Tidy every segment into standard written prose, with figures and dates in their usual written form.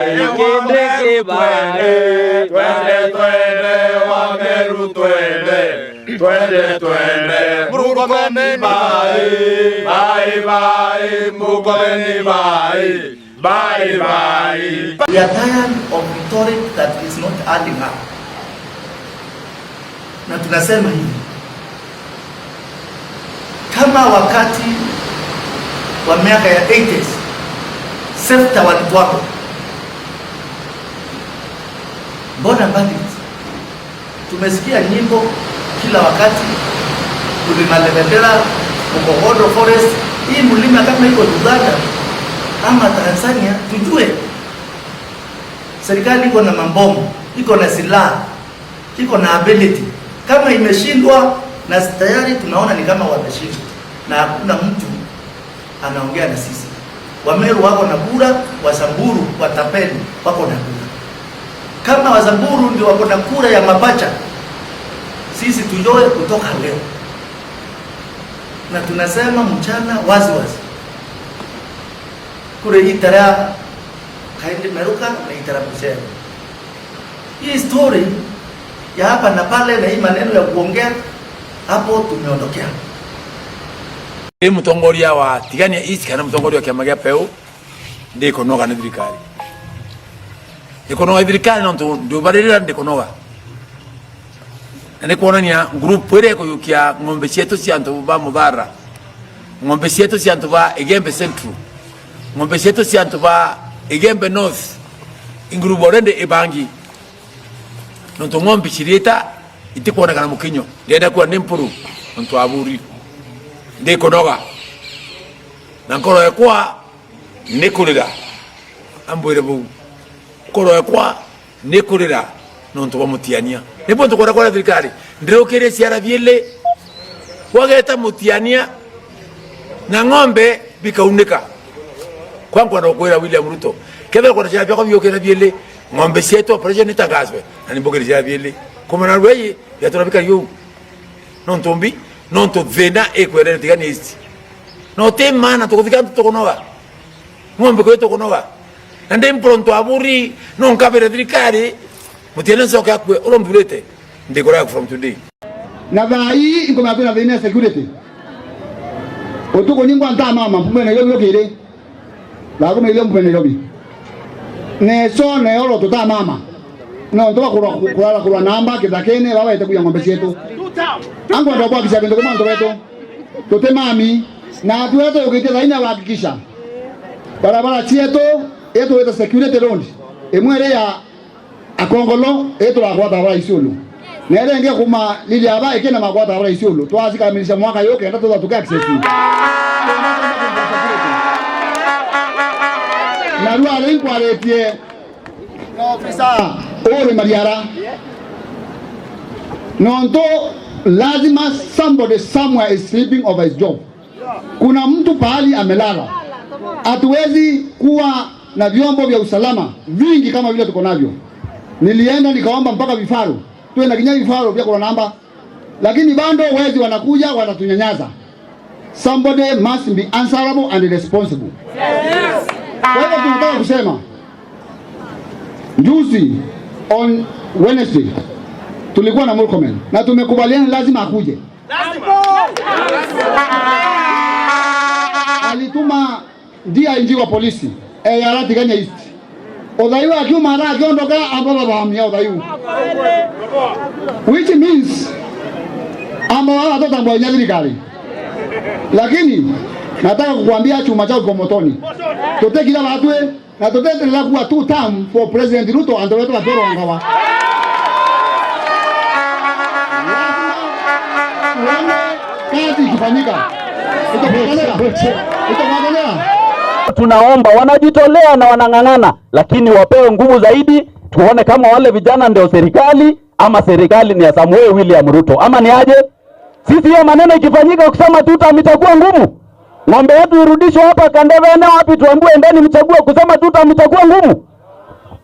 Twende Wameru twende Murkomen bye Murkomen bye. We are tired of rhetoric that is not adding up. Na tunasema hivi, kama wakati wa miaka ya 80s sekta walituako, mbona bandits? Tumesikia nyimbo kila wakati, tulimalebendera Mukohodo Forest. Hii mlima kama iko Uganda ama Tanzania, tujue serikali iko na mambomu, iko na silaha, iko na ability. Kama imeshindwa, na tayari tunaona ni kama wameshindwa, na hakuna mtu anaongea na sisi. Wameru wako na kura, Wasamburu watapeli wako na kura. Kama Wasamburu ndio wako na kura ya mapacha, sisi tujoe kutoka leo. Na tunasema mchana wazi kure itara kaindi meruka na itara kusema. Hii story ya hapa na pale na hii maneno ya kuongea hapo tumeondokea. Mutongoria wa Tigania East kana mutongoria wa kiama gya PEU ndiko noga na thirikari. Ndiko noga thirikari no ndio barira ndiko noga. Na kuonania group ire ko yukia ngombe cietu cia antu ba Mudhara. Ngombe cietu cia antu ba Igembe Central. Ngombe cietu cia antu ba Igembe North. Ingrubo rende ibangi. Nonto ngombe cirita itikuona kana mukinyo. Ndenda kwa nempuru nonto aburi. Ndiko noga. Na nkoro ekwa nikurira. Ambwire bu. Nkoro ekwa nikurira nonto bamutiania. Nipo tukora kwa thirikari. Ndirokere ciara biele. Wageta mutiania na ngombe bikaunika. Kwa ndo kwera William Ruto. Kebe kwa ciara byako byokera biele. Ngombe cietu operation itangazwe. Na nimbogere ciara biele. Kuma na rweye yaturabika yo. Nontombi nonto vena ekwere Tigania East. No te mana tukufika tukonoga. Ngombe kwetu konoga. Nande mpronto aburi non kabere thirikari. Mutiana soka kwe ulombulete. Ndikora from today. Na vai iko mapena vena security. Otuko nyingwa ntama mama mpumene yokire. La ko mele mpumene yobi. Ne so ne olo tota mama. No ndo kula namba kidakene baba itakuya ngombe cietu. Ango ndo kwa kisha bendo kama ndo wetu. Tote mami na tuweto ukite zaina hakikisha. Barabara cietu eto wetu security road. Emwere ya akongolo eto la kwata bara Isiolo. Nere nge kuma lili aba ekena makwata bara Isiolo. Twazikamilisha mwaka yoke enda tuza tuka access. Na ruwa lengwa letie no ofisa ore Mariara. Nonto lazima somebody somewhere is sleeping over his job. Kuna mtu pahali amelala. Hatuwezi kuwa na vyombo vya usalama vingi kama vile tuko navyo. Nilienda nikaomba mpaka vifaru. Tuwe na kinyai vifaru vya kwa namba. Lakini bando wezi wanakuja wanatunyanyaza. Somebody must be answerable and responsible. Yes. Kwa hivyo tunataka kusema juzi on Wednesday tulikuwa na Murkomen na tumekubaliana lazima akuje. Alituma DIG wa polisi ya Tigania East. Odaiwa akiuma ara akiondoka ababa bahamia odaiwa. Which means ambao watatambua nyadhirikali. Lakini nataka kukuambia chuma chao kwa motoni. Tote kila watu na tote tena kuwa 2 term for President Ruto and wetu wa Toro Wangawa. Kazi ikifanyika. Tunaomba wanajitolea na wanang'ang'ana, lakini wapewe nguvu zaidi, tuone kama wale vijana ndio serikali ama serikali ni ya Samuel William Ruto ama ni aje. Sisi hiyo maneno ikifanyika kusema tuta mitakuwa ngumu. Ng'ombe yetu irudishwe hapa Kandevene wapi tuambue ndani mchague kusema tuta mitakuwa ngumu.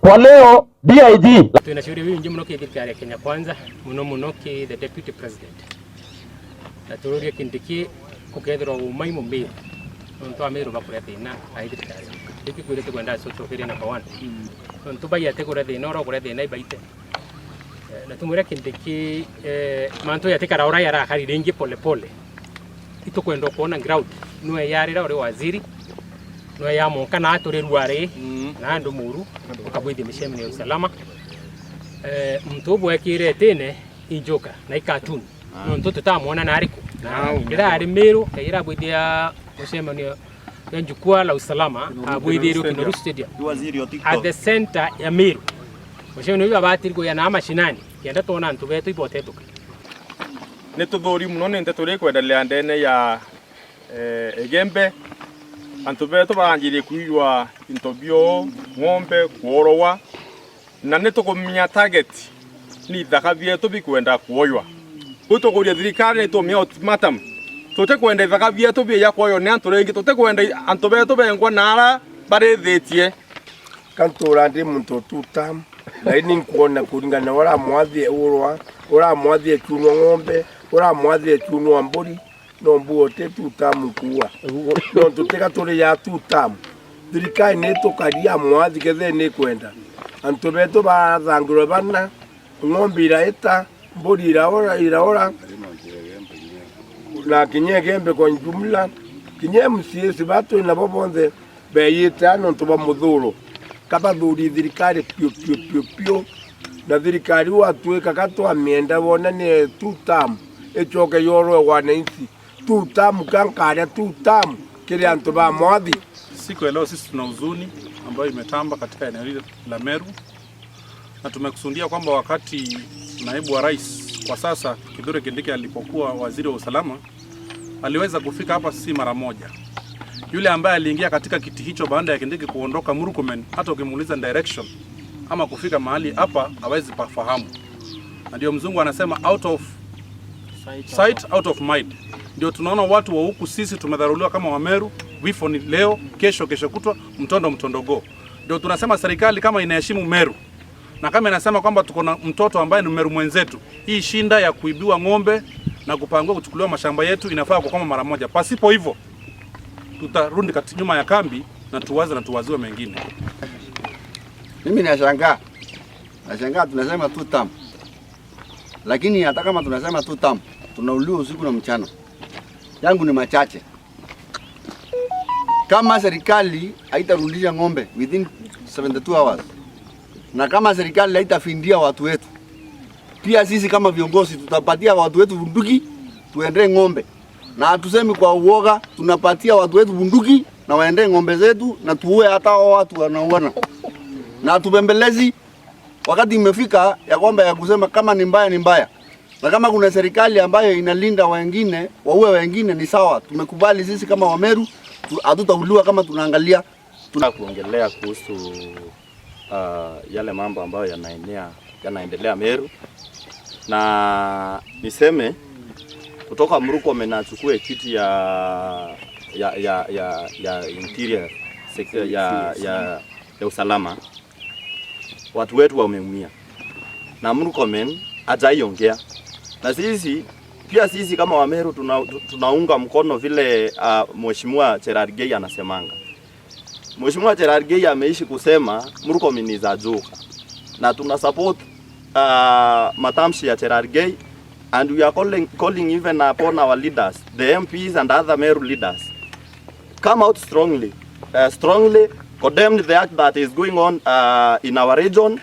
Kwa leo DIG tunashauri wingi mno kithikari Kenya Kwanza muno ki the deputy president. Na tururia kindiki kukethirwo umai mumbiri. Nonto amiru bakurete ina aithikari. tiki kwirete kwenda social failure number 1 ntuba yate kore thina oro kore thina ibaite na tumure kindiki manto yate karaura yara kari rengi pole pole ito kwenda kuona ground nwe yarira ore waziri nwe ya monka na atore ruare na ndo muru ukabwidi mishemni ya usalama mtubu ekire tene injoka na ikatuni nonto tutamuona na ariko ira ari meru kaira bwidia mishemni ya jukwaa la usalama abwidi Kinoru Stadium at the center ya Meru mishemni uyu abatiriko ya na mashinani kenda tona ntu betu ibotetuka nituthuri muno ninte turi kwendelea ndene ya Igembe antu betu banjiri kuigwa intobio ng'ombe kuorowa na nitukumenya target ni thaka bietu bikwenda kuoywa utuguria thirikari nitumia ultimatum tute kwenda thaka bietu bia kuoywa ni antu rengi tute kwenda antu betu bengwa nara barithitie kantura ndi muntu tutam laini kuona kuringana ora mwathie urwa ora mwathie chuno ng'ombe ora mwathie chuno mburi no mbuo te tutam kuwa no tuteka tore ya tutam thirikari ni tukaria mwathi gethe ni kwenda antu betu bathangiro bana ng'ombe iraita mburi iraora na kinye gembe kwa jumla kinye msiesi batu na bobonde beyita no tuba muthuro kaba thuri thirikari pio na thirikari watweka katwa mienda wona ni tutam echoke yoro wananchi tutam kankara tutam kile antu ba mwathi. Siku ya leo sisi tuna huzuni ambayo imetamba katika eneo hili la Meru, na tumekusudia kwamba wakati naibu wa rais kwa sasa Kithure Kindiki alipokuwa waziri wa usalama aliweza kufika hapa si mara moja. Yule ambaye aliingia katika kiti hicho baada ya Kindiki kuondoka Murkomen, hata ukimuuliza direction ama kufika mahali hapa hawezi pafahamu. Na ndio mzungu anasema out of sight out of mind. Ndio tunaona watu wa huku sisi tumedharuliwa kama Wameru, vifo ni leo, kesho kutwa, mtondo go. Ndio tunasema serikali kama inaheshimu Meru na kama inasema kwamba tuko na mtoto ambaye ni Meru mwenzetu, hii shinda ya kuibiwa ng'ombe na kupangwa kuchukuliwa mashamba yetu inafaa kukoma mara moja. Pasipo hivyo tutarudi katika nyuma ya kambi na tuwaziwe mengine. Mimi nashangaa tunasema tutam, lakini hata kama tunasema tutam tunauliwa usiku na mchana. Yangu ni machache. Kama serikali haitarudisha ng'ombe within 72 hours na kama serikali haitafindia watu wetu, pia sisi kama viongozi tutapatia watu wetu bunduki tuendee ng'ombe, na hatusemi kwa uoga, tunapatia watu wetu bunduki na waendee ng'ombe zetu na tuue hata watu wanauana, na tubembelezi wakati imefika ya kwamba ya kusema kama ni mbaya ni mbaya, na kama kuna serikali ambayo inalinda wengine waue wengine ni sawa. Tumekubali sisi kama Wameru, hatutauliwa kama tunaangalia. Kuongelea kuhusu yale mambo ambayo yanaendelea Meru, na niseme kutoka Murkomen achukue kiti ya interior sector ya usalama, watu wetu wameumia na Murkomen hajaiongea. Na sisi kama Wameru tunaunga mkono vile Mheshimiwa Cherargei anasemanga. Mheshimiwa Cherargei ameishi kusema Murkomen ni za joka, na tuna support matamshi ya Cherargei, and we are calling even upon our leaders, the MPs and other Meru leaders, come out strongly condemn the act that is going on in our region,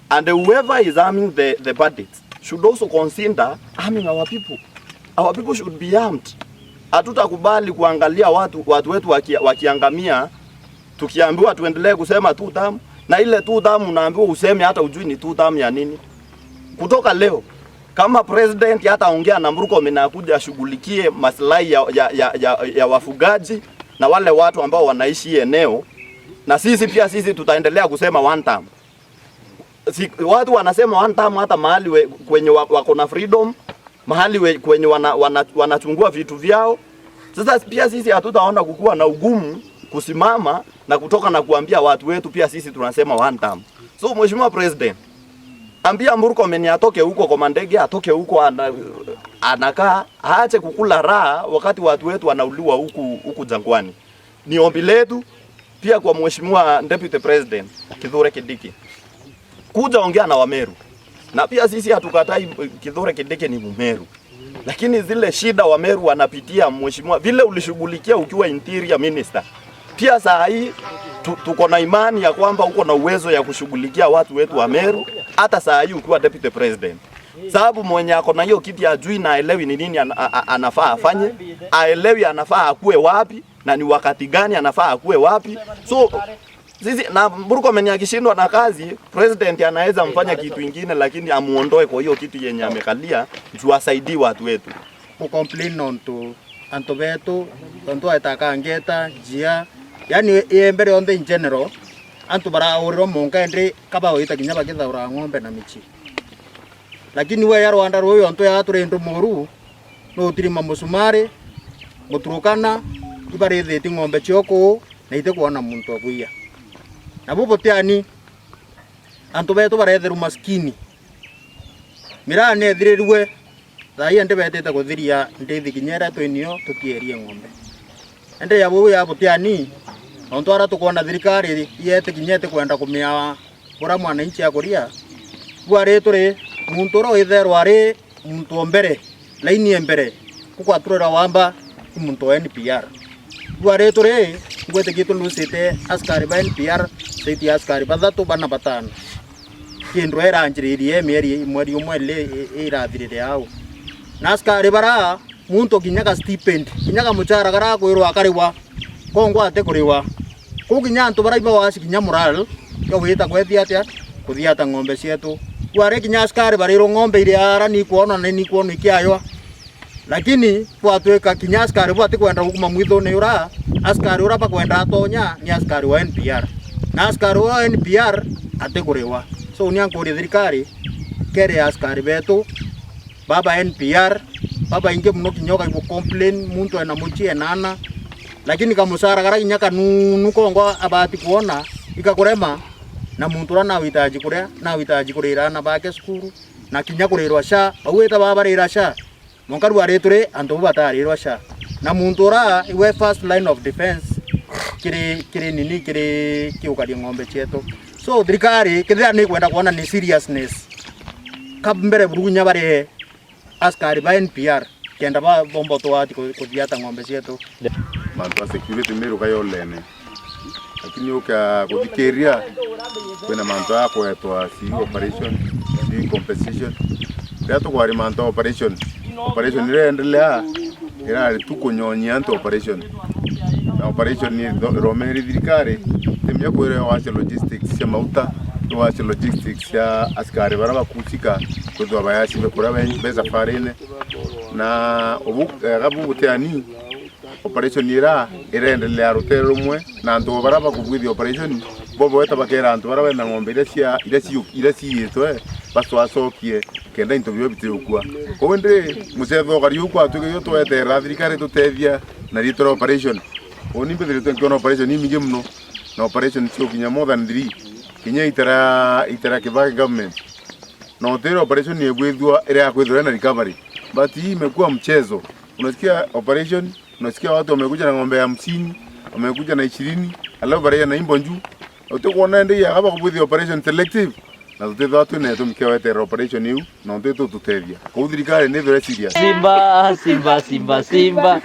and whoever is arming the bandits should also consider arming our people. Our people should be armed. Hatutakubali kuangalia watu wetu wakiangamia tukiambiwa tuendelee kusema tutam, na ile tutam unaambiwa useme hata ujui ni tutam ya nini. Kutoka leo kama president hata ongea na Murkomen na kuja shughulikie maslahi ya wafugaji na wale watu ambao wanaishi eneo, na sisi tutaendelea kusema one time. Watu wanasema one time hata mahali kwenye wako na freedom, mahali kwenye wanachungua vitu vyao. Sasa pia sisi hatutaona kukua na ugumu kusimama na kutoka na kuambia watu wetu pia sisi tunasema one time. So Mheshimiwa President, ambia Murkomen atoke huko kwa mandege, atoke huko anakaa, aache kukula raha wakati watu wetu wanauliwa huku jangwani. Ni ombi letu, pia kwa Mheshimiwa Deputy President Kithure Kindiki, kuja ongea na Wameru. Na pia sisi hatukatai Kithure Kindiki ni Mmeru, lakini zile shida Wameru wanapitia, mheshimiwa, vile ulishughulikia ukiwa Interior Minister, pia saa hii tuko na imani ya kwamba uko na uwezo ya kushughulikia watu wetu Wameru, hata saa hii ukiwa Deputy President. Sababu mwenye ako na hiyo kiti ajui na aelewi ni nini anafaa afanye, aelewi anafaa akue wapi na ni wakati gani anafaa akue wapi. So sisi na Murkomen akishindwa na kazi, president anaweza mfanya kitu kingine, lakini amuondoe kwa hiyo kitu yenye amekalia juu asaidie watu wetu. Ku complain on to anto betu tonto atakangeta jia, yani yembere on the in general anto bara oro monka endre kaba oita kinya bakitha ura ng'ombe na michi. Lakini we yaro anda royo anto ya turendo moru no tirima musumare muturukana ibare theti ng'ombe chioko na ite kuona muntu abuya. Na bupo tiani anto betu baretheru maskini mirane ethiririwe thai ande betete guthiria ndithi kinyera twinio tutierie ng'ombe ende yabo yabo tiani onto ara tukona thirikari yete kinyete kwenda kumia bora mwana inchi akuria bware tore muntu ro itherwa ari muntu mbere laini mbere kukwaturira wamba muntu NPR bware tore ngwete kitu lusite askari ba NPR seti askari bathatu bana batano kindro era anjiririe mieri mweri umwe le irathirire yao na askari bara muntu kinyaga stipend kinyaga muchara gara kwirwa akariwa kongo ate kuriwa kukinya antu bara iba wasi kinya moral yo wita kwethia atia kuthiata ng'ombe cietu kware kinya askari bariro ng'ombe ile ara ni kuona na ni kuona ikiaywa lakini twatweka kinya askari bwati kwenda hukuma mwitho ni ura askari ura bakwenda atonya ni askari wa NPR na askari wa NPR ate kuriwa so nyankuri thirikari kere askari betu baba NPR baba inge muno kinyoka ibo complain muntu ana muchie nana lakini kamusara gara kinyaka nuko ngo abati kuona ikakurema na muntu rana witaji kuria na witaji kurira na bake skuru na kinya kurirwa sha aweta baba rira sha monkaru areture anto batarirwa sha na muntu ra iwe first line of defense kire nini kire kiukari ng'ombe cheto so thirikari kithia ni kwenda kuona ni seriousness kabmbere burunya bare askari ba NPR kenda ba bombo to ati kuthiata ng'ombe cietu mantu security miru kayo lene lakini uka kuthikeria kwena mantu akwetwa si operation si compensation dato kwari mantu operation ile endelea ira tukunyonyia anto operation na operation ni romeri thirikari temya kwere wa logistics ya mauta wa logistics ya askari baraba kuchika kudwa bayasi bekura beza farine na obu gabu teani operation ira endelea rutero rumwe na ndo baraba kubwithi operation bobo eta bakera ndo baraba na ng'ombe ile si yeto baso asokie kenda interview bitirukwa wende musetho gari ukwa tuge yoto etera thirikari tutethia na ritoro operation oni mbethire tunkona operation ni mingi muno na operation sio kinya more than 3 kinya itara kibaki government na otero operation ni gwethwa ile ya gwethwa na recovery but hii imekuwa mchezo. Unasikia operation, unasikia watu wamekuja na ng'ombe 50, wamekuja na 20, alafu baadaye na imbo njuu utakuona ndio hapa kubudhi operation selective na tutethwa watu na tumkewa tera operation hiyo na ndio tutethia kwa thirikari ni very serious. Simba